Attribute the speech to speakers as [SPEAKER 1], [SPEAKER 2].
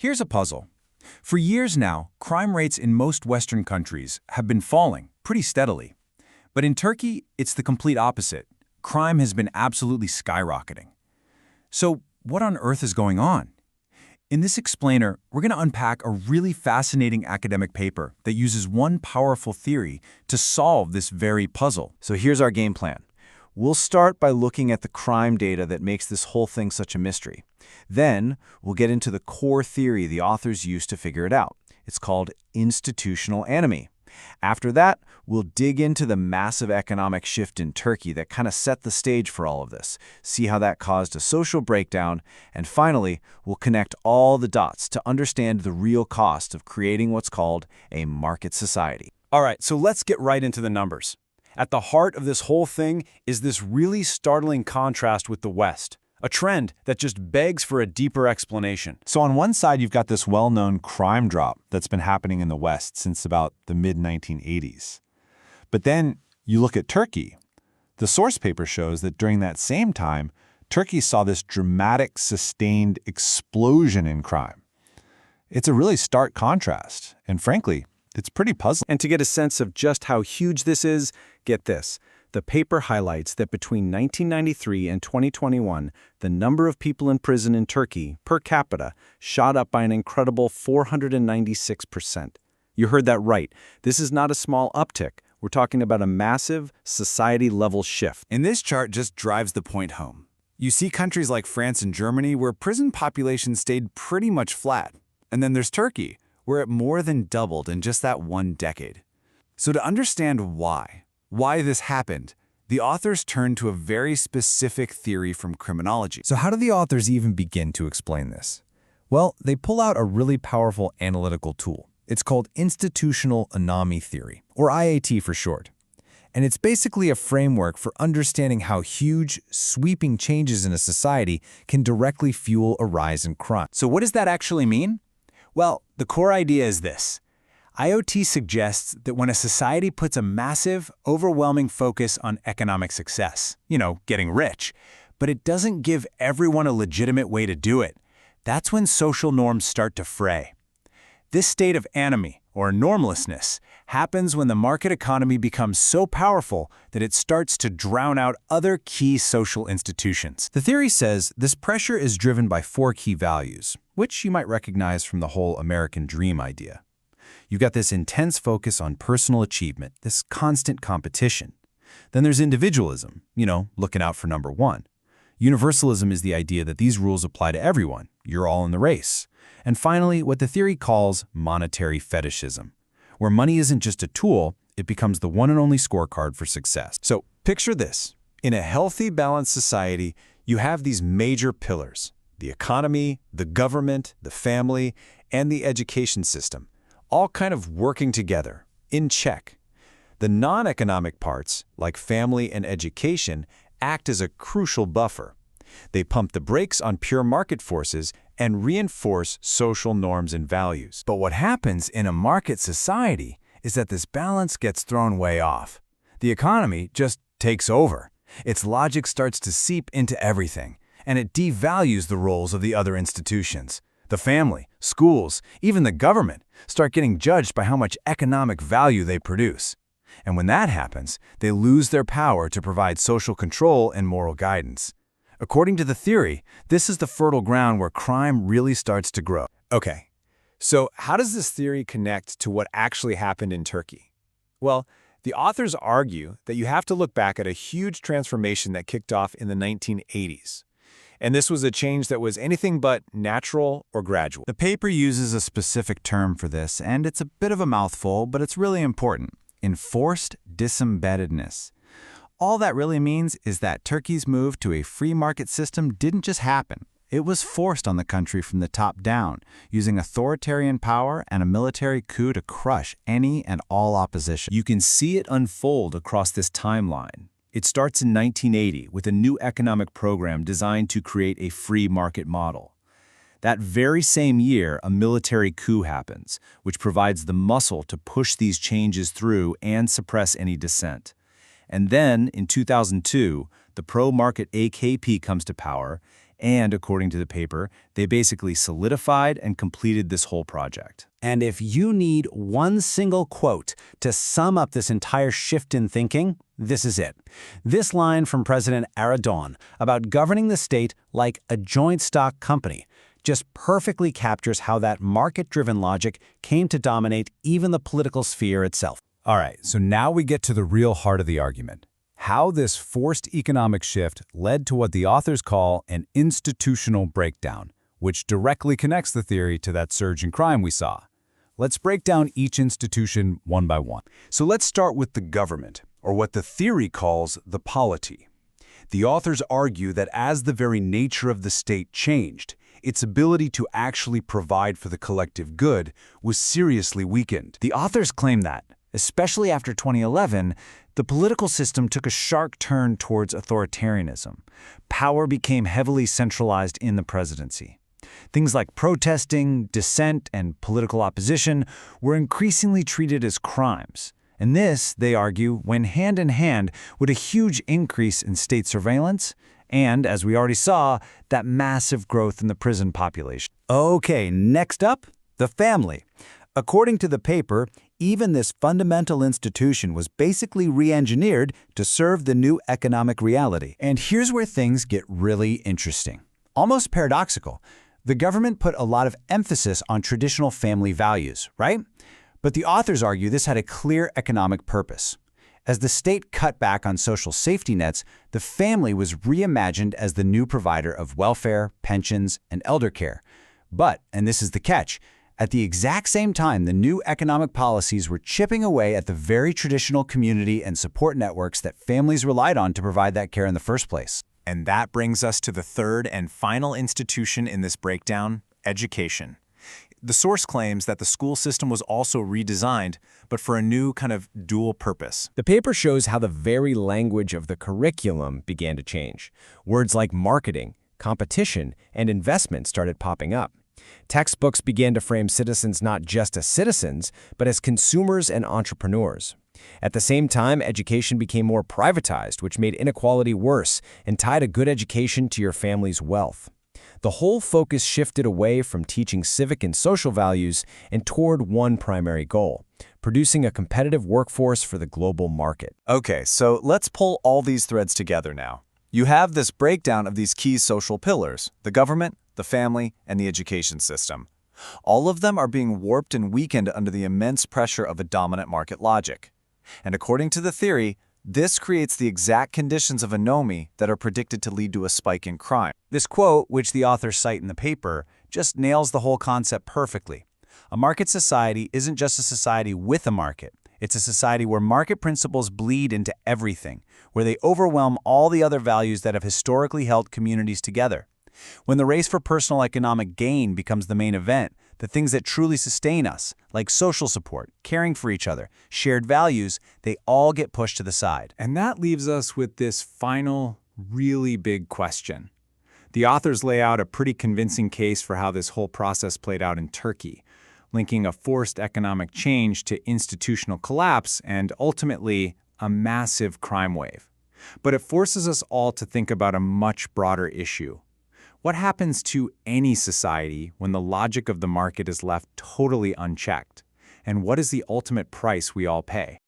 [SPEAKER 1] Here's a puzzle. For years now, crime rates in most Western countries have been falling pretty steadily. But in Turkey, it's the complete opposite. Crime has been absolutely skyrocketing. So what on earth is going on? In this explainer, we're going to unpack a really fascinating academic paper that uses one powerful theory to solve this very puzzle.
[SPEAKER 2] So here's our game plan. We'll start by looking at the crime data that makes this whole thing such a mystery. Then, we'll get into the core theory the authors used to figure it out. It's called institutional anomie. After that, we'll dig into the massive economic shift in Turkey that kind of set the stage for all of this, see how that caused a social breakdown, and finally, we'll connect all the dots to understand the real cost of creating what's called a market society.
[SPEAKER 1] All right, so let's get right into the numbers. At the heart of this whole thing is this really startling contrast with the West, a trend that just begs for a deeper explanation.
[SPEAKER 3] So on one side, you've got this well-known crime drop that's been happening in the West since about the mid-1980s. But then you look at Turkey. The source paper shows that during that same time, Turkey saw this dramatic, sustained explosion in crime. It's a really stark contrast, and frankly, it's pretty puzzling.
[SPEAKER 1] And to get a sense of just how huge this is, get this. The paper highlights that between 1993 and 2021, the number of people in prison in Turkey, per capita, shot up by an incredible 496%. You heard that right. This is not a small uptick. We're talking about a massive, society-level shift.
[SPEAKER 3] And this chart just drives the point home. You see countries like France and Germany where prison populations stayed pretty much flat. And then there's Turkey, where it more than doubled in just that one decade. So to understand why this happened, the authors turned to a very specific theory from criminology.
[SPEAKER 4] So how do the authors even begin to explain this? Well, they pull out a really powerful analytical tool. It's called Institutional Anomie Theory, or IAT for short. And it's basically a framework for understanding how huge, sweeping changes in a society can directly fuel a rise in crime.
[SPEAKER 1] So what does that actually mean? Well, the core idea is this. IoT suggests that when a society puts a massive, overwhelming focus on economic success, getting rich, but it doesn't give everyone a legitimate way to do it, that's when social norms start to fray. This state of anomie, or normlessness, happens when the market economy becomes so powerful that it starts to drown out other key social institutions.
[SPEAKER 4] The theory says this pressure is driven by 4 key values, which you might recognize from the whole American dream idea. You've got this intense focus on personal achievement, this constant competition. Then there's individualism, looking out for number one. Universalism is the idea that these rules apply to everyone. You're all in the race. And finally, what the theory calls monetary fetishism, where money isn't just a tool, it becomes the one and only scorecard for success.
[SPEAKER 1] So picture this. In a healthy, balanced society, you have these major pillars: the economy, the government, the family, and the education system, all kind of working together, in check. The non-economic parts, like family and education, act as a crucial buffer. They pump the brakes on pure market forces and reinforce social norms and values.
[SPEAKER 4] But what happens in a market society is that this balance gets thrown way off. The economy just takes over. Its logic starts to seep into everything, and it devalues the roles of the other institutions. The family, schools, even the government start getting judged by how much economic value they produce. And when that happens, they lose their power to provide social control and moral guidance. According to the theory, this is the fertile ground where crime really starts to grow.
[SPEAKER 1] Okay, so how does this theory connect to what actually happened in Turkey? Well, the authors argue that you have to look back at a huge transformation that kicked off in the 1980s. And this was a change that was anything but natural or gradual.
[SPEAKER 3] The paper uses a specific term for this, and it's a bit of a mouthful, but it's really important: enforced disembeddedness. All that really means is that Turkey's move to a free market system didn't just happen. It was forced on the country from the top down, using authoritarian power and a military coup to crush any and all opposition.
[SPEAKER 1] You can see it unfold across this timeline. It starts in 1980 with a new economic program designed to create a free market model. That very same year, a military coup happens, which provides the muscle to push these changes through and suppress any dissent. And then, in 2002, the pro-market AKP comes to power,
[SPEAKER 2] And according to the paper, they basically solidified and completed this whole project. And if you need one single quote to sum up this entire shift in thinking, this is it. This line from President Erdogan about governing the state like a joint stock company just perfectly captures how that market-driven logic came to dominate even the political sphere itself.
[SPEAKER 4] All right, so now we get to the real heart of the argument. How this forced economic shift led to what the authors call an institutional breakdown, which directly connects the theory to that surge in crime we saw. Let's break down each institution one by one.
[SPEAKER 3] So let's start with the government, or what the theory calls the polity. The authors argue that as the very nature of the state changed, its ability to actually provide for the collective good was seriously weakened.
[SPEAKER 2] The authors claim that, especially after 2011, the political system took a sharp turn towards authoritarianism. Power became heavily centralized in the presidency. Things like protesting, dissent, and political opposition were increasingly treated as crimes. And this, they argue, went hand in hand with a huge increase in state surveillance and, as we already saw, that massive growth in the prison population. Okay, next up, the family. According to the paper, even this fundamental institution was basically re-engineered to serve the new economic reality. And here's where things get really interesting. Almost paradoxical. The government put a lot of emphasis on traditional family values, right? But the authors argue this had a clear economic purpose. As the state cut back on social safety nets, the family was reimagined as the new provider of welfare, pensions, and elder care. But, and this is the catch, at the exact same time, the new economic policies were chipping away at the very traditional community and support networks that families relied on to provide that care in the first place.
[SPEAKER 1] And that brings us to the third and final institution in this breakdown, education. The source claims that the school system was also redesigned, but for a new kind of dual purpose.
[SPEAKER 5] The paper shows how the very language of the curriculum began to change. Words like marketing, competition, and investment started popping up. Textbooks began to frame citizens not just as citizens, but as consumers and entrepreneurs. At the same time, education became more privatized, which made inequality worse and tied a good education to your family's wealth. The whole focus shifted away from teaching civic and social values and toward one primary goal: producing a competitive workforce for the global market.
[SPEAKER 2] Okay, so let's pull all these threads together now. You have this breakdown of these key social pillars: the government, the family, and the education system. All of them are being warped and weakened under the immense pressure of a dominant market logic. And according to the theory, this creates the exact conditions of anomie that are predicted to lead to a spike in crime. This quote, which the authors cite in the paper, just nails the whole concept perfectly. A market society isn't just a society with a market. It's a society where market principles bleed into everything, where they overwhelm all the other values that have historically held communities together. When the race for personal economic gain becomes the main event, the things that truly sustain us, like social support, caring for each other, shared values, they all get pushed to the side.
[SPEAKER 1] And that leaves us with this final, really big question. The authors lay out a pretty convincing case for how this whole process played out in Turkey, linking a forced economic change to institutional collapse and ultimately a massive crime wave. But it forces us all to think about a much broader issue. What happens to any society when the logic of the market is left totally unchecked? And what is the ultimate price we all pay?